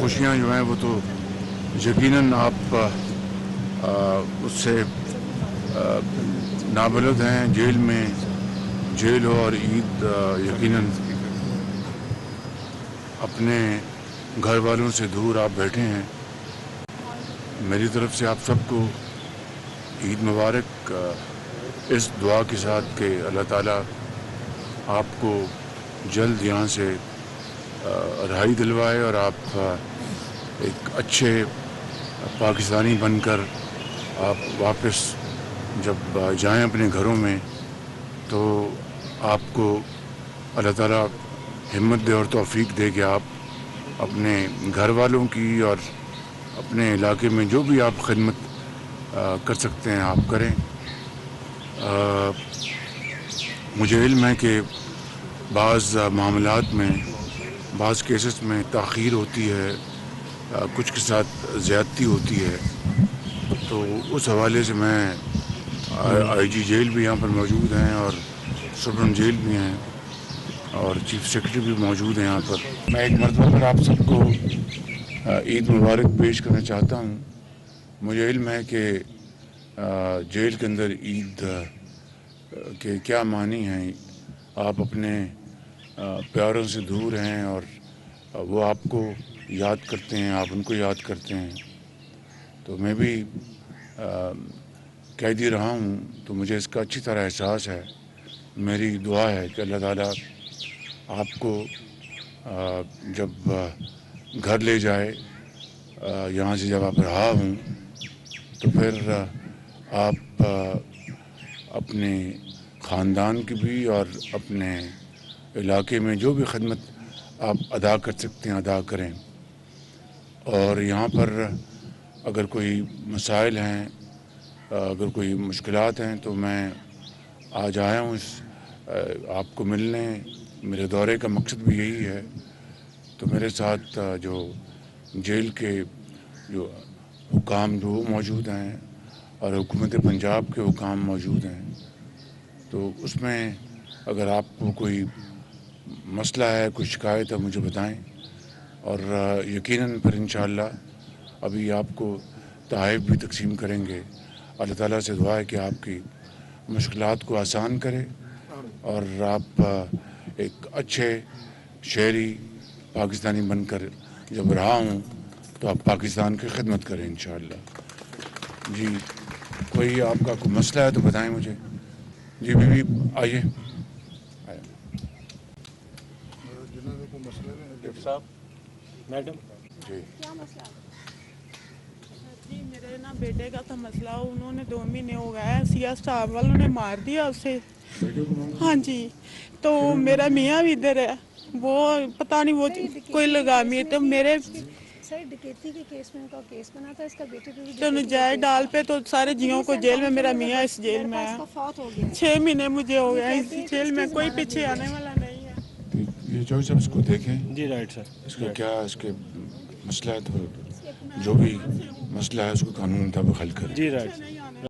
خوشیاں جو ہیں وہ تو یقیناً آپ اس سے نابلد ہیں. جیل ہو اور عید یقیناً اپنے گھر والوں سے دور آپ بیٹھے ہیں. میری طرف سے آپ سب کو عید مبارک، اس دعا کے ساتھ کہ اللہ تعالیٰ آپ کو جلد یہاں سے رہائی دلوائے اور آپ ایک اچھے پاکستانی بن کر آپ واپس جب جائیں اپنے گھروں میں تو آپ کو اللہ تعالیٰ ہمت دے اور توفیق دے کہ آپ اپنے گھر والوں کی اور اپنے علاقے میں جو بھی آپ خدمت کر سکتے ہیں آپ کریں. مجھے علم ہے کہ بعض معاملات میں، بعض کیسز میں تاخیر ہوتی ہے، کچھ کے ساتھ زیادتی ہوتی ہے، تو اس حوالے سے میں آئی جی جیل بھی یہاں پر موجود ہیں اور سپرنٹ جیل بھی ہیں اور چیف سیکرٹری بھی موجود ہیں یہاں پر. میں ایک مرتبہ پر آپ سب کو عید مبارک پیش کرنا چاہتا ہوں. مجھے علم ہے کہ جیل کے اندر عید کے کیا معنی ہیں. آپ اپنے پیاروں سے دور ہیں اور وہ آپ کو یاد کرتے ہیں، آپ ان کو یاد کرتے ہیں. تو میں بھی قیدی رہا ہوں تو مجھے اس کا اچھی طرح احساس ہے. میری دعا ہے کہ اللہ تعالیٰ آپ کو جب گھر لے جائے، یہاں سے جب آپ رہا ہوں تو پھر آپ اپنے خاندان کی بھی اور اپنے علاقے میں جو بھی خدمت آپ ادا کر سکتے ہیں ادا کریں. اور یہاں پر اگر کوئی مسائل ہیں، اگر کوئی مشکلات ہیں تو میں آج آیا ہوں آپ کو ملنے. میرے دورے کا مقصد بھی یہی ہے. تو میرے ساتھ جو جیل کے جو حکام جو موجود ہیں اور حکومت پنجاب کے حکام موجود ہیں، تو اس میں اگر آپ کو کوئی مسئلہ ہے، کوئی شکایت ہے، مجھے بتائیں. اور یقیناً پھر انشاءاللہ ابھی آپ کو تحائف بھی تقسیم کریں گے. اللہ تعالیٰ سے دعا ہے کہ آپ کی مشکلات کو آسان کرے اور آپ ایک اچھے شہری پاکستانی بن کر جب رہا ہوں تو آپ پاکستان کی خدمت کریں انشاءاللہ. جی کوئی آپ کا کوئی مسئلہ ہے تو بتائیں مجھے. جی بی آئیے. صاحب میڈم جی کیا مسئلہ؟ جی میرے نا بیٹے کا تھا مسئلہ. انہوں نے 2 مہینے ہو گئے ہیں، سیاہ اسٹاف والوں نے مار دیا اسے. ہاں جی، تو میرا میاں بھی ادھر ہے. وہ پتہ نہیں وہ کوئی لگامی تو میرے سر ڈکیتی کے کیس میں ان کا کیس بنا تھا. اس کا بیٹے پہ بھی تو نجائز ڈال پہ تو سارے جیوں کو جیل میں. میرا میاں اس جیل میں ہے. فوت ہو گیا. 6 مہینے مجھے ہو گئے اس جیل میں. کوئی پیچھے آنے والا نہیں ہے. یہ جو سب اس کو دیکھیں جی رائٹ سر. اس کا کیا اس کے مسئلہ ہے تو جو بھی مسئلہ ہے اس کو قانون مطابق حل کریں. جی رائٹ.